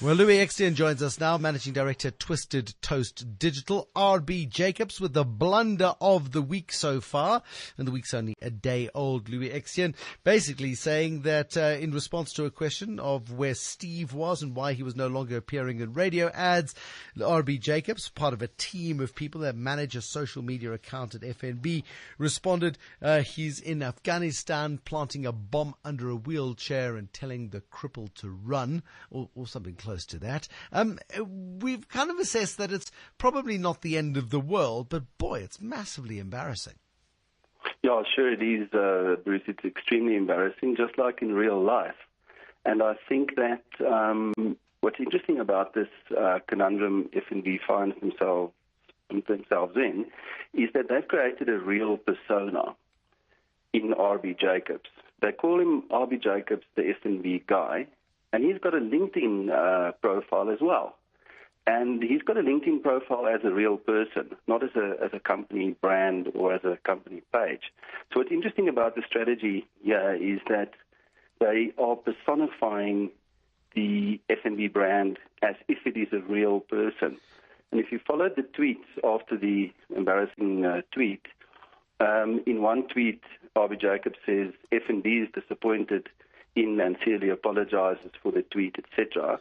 Well, Louis Extian joins us now, Managing Director at Twisted Toast Digital. RB Jacobs with the blunder of the week so far, and the week's only a day old. Louis Extian basically saying that in response to a question of where Steve was and why he was no longer appearing in radio ads, RB Jacobs, part of a team of people that manage a social media account at FNB, responded he's in Afghanistan planting a bomb under a wheelchair and telling the cripple to run, or something close to that. We've kind of assessed that it's probably not the end of the world, but boy, it's massively embarrassing. Yeah, sure it is, Bruce. It's extremely embarrassing, just like in real life. And I think that what's interesting about this conundrum FNB finds themselves in is that they've created a real persona in RB Jacobs. They call him RB Jacobs, the FNB guy. And he's got a LinkedIn profile as well. And he's got a LinkedIn profile as a real person, not as a company brand or as a company page. So what's interesting about the strategy here is that they are personifying the FNB brand as if it is a real person. And if you followed the tweets after the embarrassing tweet, in one tweet, RB Jacobs says, FNB is disappointed in and sincerely apologizes for the tweet, etc.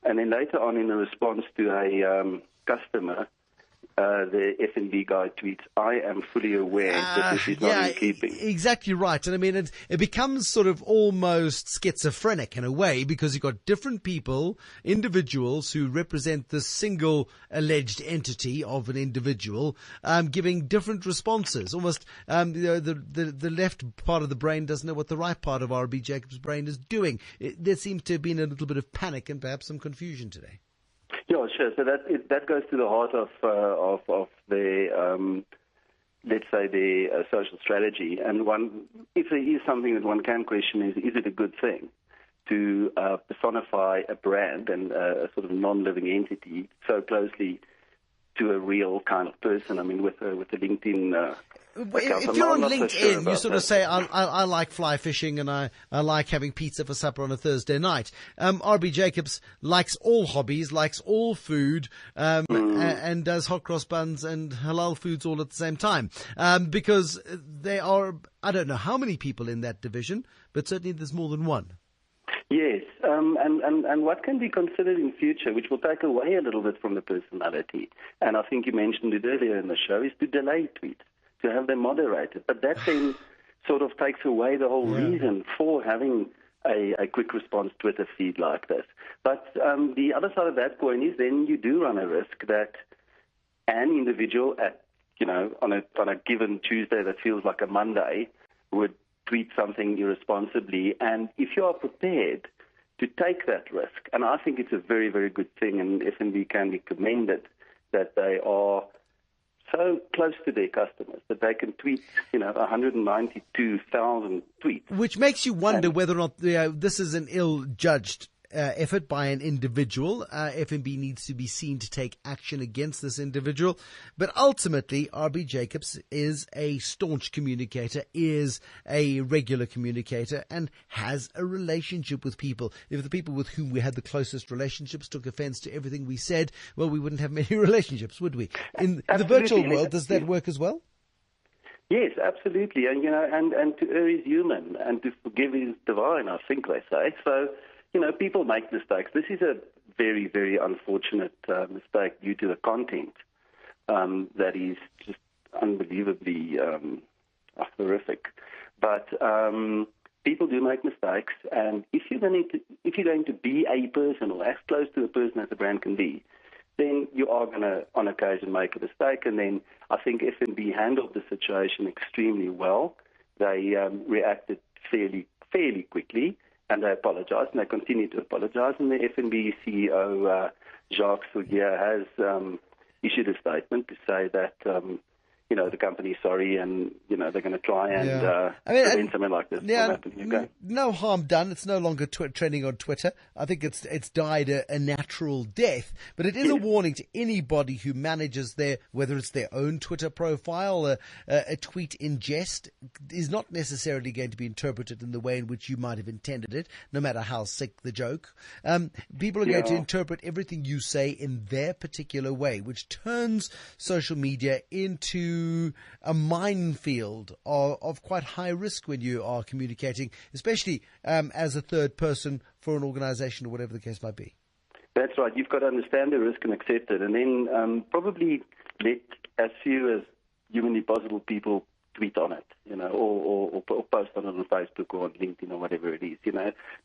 And then later on in a response to a customer, the FNB guy tweets, I am fully aware that this is not in keeping. Exactly right. And I mean, it becomes sort of almost schizophrenic in a way, because you've got different people, individuals who represent this single alleged entity of an individual, giving different responses. Almost the left part of the brain doesn't know what the right part of RB Jacobs' brain is doing. There seems to have been a little bit of panic and perhaps some confusion today. Yeah, sure. So that goes to the heart of the let's say the social strategy. And if there is something that one can question is it a good thing to personify a brand and a sort of non-living entity so closely to a real kind of person? I mean, with the LinkedIn. If you're on LinkedIn, you sort of say, I like fly fishing and I like having pizza for supper on a Thursday night. RB Jacobs likes all hobbies, likes all food, and does hot cross buns and halal foods all at the same time. Because there are, I don't know how many people in that division, but certainly there's more than one. Yes, and what can be considered in future, which will take away a little bit from the personality, and I think you mentioned it earlier in the show, is to delay tweets, to have them moderated. But that then sort of takes away the whole reason for having a quick response Twitter feed like this. But the other side of that coin is then you do run a risk that an individual on a given Tuesday that feels like a Monday would tweet something irresponsibly. And if you are prepared to take that risk, and I think it's a very, very good thing, and FNB can be commended that they are so close to their customers that they can tweet, 192,000 tweets. Which makes you wonder whether or not this is an ill-judged effort by an individual. FNB needs to be seen to take action against this individual. But ultimately, RB Jacobs is a staunch communicator, is a regular communicator, and has a relationship with people. If the people with whom we had the closest relationships took offense to everything we said, well, we wouldn't have many relationships, would we? In the virtual world, does that work as well? Yes, absolutely. And, and to err is human, and to forgive is divine, I think they say. So, people make mistakes. This is a very, very unfortunate mistake due to the content that is just unbelievably horrific. But people do make mistakes, and if you're going to be a person or as close to a person as a brand can be, then you are going to, on occasion, make a mistake. And then I think FNB handled the situation extremely well. They reacted fairly quickly. And they apologized, and they continue to apologize. And the FNB CEO, Jacques Sougier, has issued a statement to say that, the company's sorry, and they're going to try and prevent something like this from happening again. No harm done. It's no longer trending on Twitter. I think it's died a natural death. But it is a warning to anybody who manages whether it's their own Twitter profile, a tweet in jest is not necessarily going to be interpreted in the way in which you might have intended it, no matter how sick the joke. People are going to interpret everything you say in their particular way, which turns social media into a minefield of quite high risk when you are communicating, especially as a third person for an organization or whatever the case might be. That's right. You've got to understand the risk and accept it, and then probably let as few as humanly possible people tweet on it, or post on it on Facebook or on LinkedIn or whatever it is.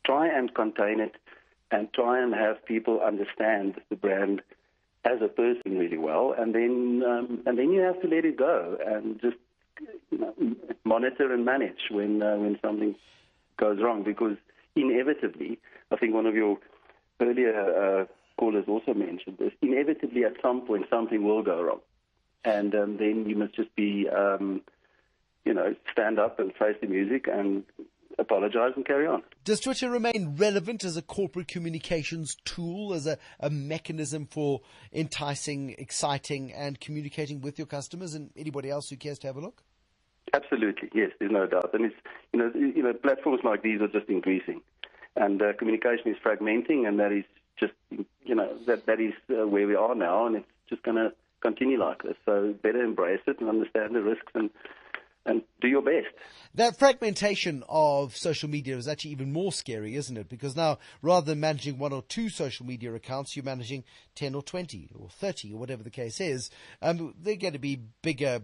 Try and contain it, and try and have people understand the brand as a person really well, and then you have to let it go and just monitor and manage when something goes wrong, because inevitably, I think one of your earlier callers also mentioned this, inevitably at some point something will go wrong, and then you must just be stand up and face the music and apologize and carry on. Does Twitter remain relevant as a corporate communications tool, as a mechanism for enticing, exciting, and communicating with your customers and anybody else who cares to have a look? Absolutely, yes. There's no doubt, and it's platforms like these are just increasing, and communication is fragmenting, and that is just that is where we are now, and it's just going to continue like this. So better embrace it and understand the risks and do your best. That fragmentation of social media is actually even more scary, isn't it? Because now, rather than managing one or two social media accounts, you're managing 10 or 20 or 30 or whatever the case is. They're going to be bigger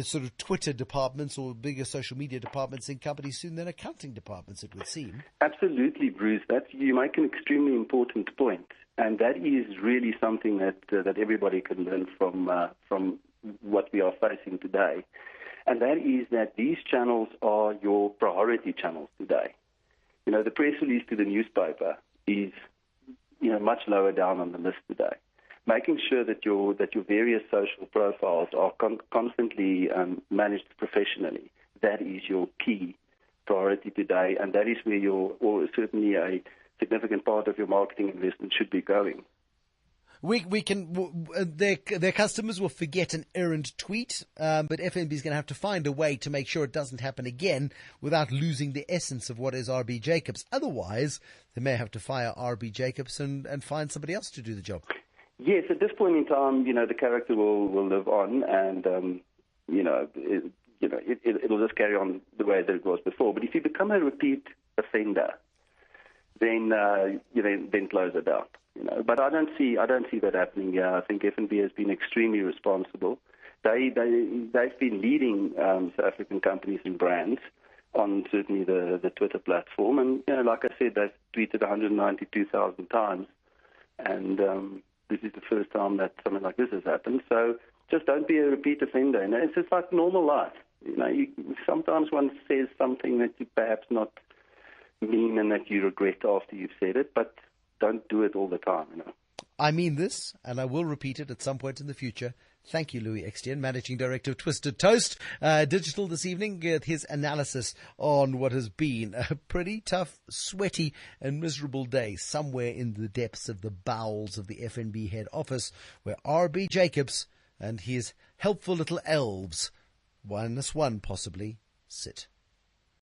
sort of Twitter departments or bigger social media departments in companies soon than accounting departments, it would seem. Absolutely, Bruce. You make an extremely important point, and that is really something that everybody can learn from what we are facing today. And that is that these channels are your priority channels today. The press release to the newspaper is, much lower down on the list today. Making sure that your various social profiles are constantly managed professionally, that is your key priority today, and that is where or certainly a significant part of your marketing investment should be going. Their customers will forget an errant tweet, but FNB is going to have to find a way to make sure it doesn't happen again without losing the essence of what is RB Jacobs. Otherwise, they may have to fire RB Jacobs and find somebody else to do the job. Yes, at this point in time, the character will live on, and it'll just carry on the way that it was before. But if you become a repeat offender, then close it down. But I don't see that happening here. I think FNB has been extremely responsible. They've been leading South African companies and brands on certainly the Twitter platform, and like I said, they've tweeted 192,000 times, and this is the first time that something like this has happened. So just don't be a repeat offender. It's just like normal life. Sometimes one says something that you perhaps not mean and that you regret after you've said it, but don't do it all the time, I mean this, and I will repeat it at some point in the future. Thank you, Louis Extian, Managing Director of Twisted Toast Digital this evening, with his analysis on what has been a pretty tough, sweaty and miserable day somewhere in the depths of the bowels of the FNB head office, where RB Jacobs and his helpful little elves, -1 possibly, sit.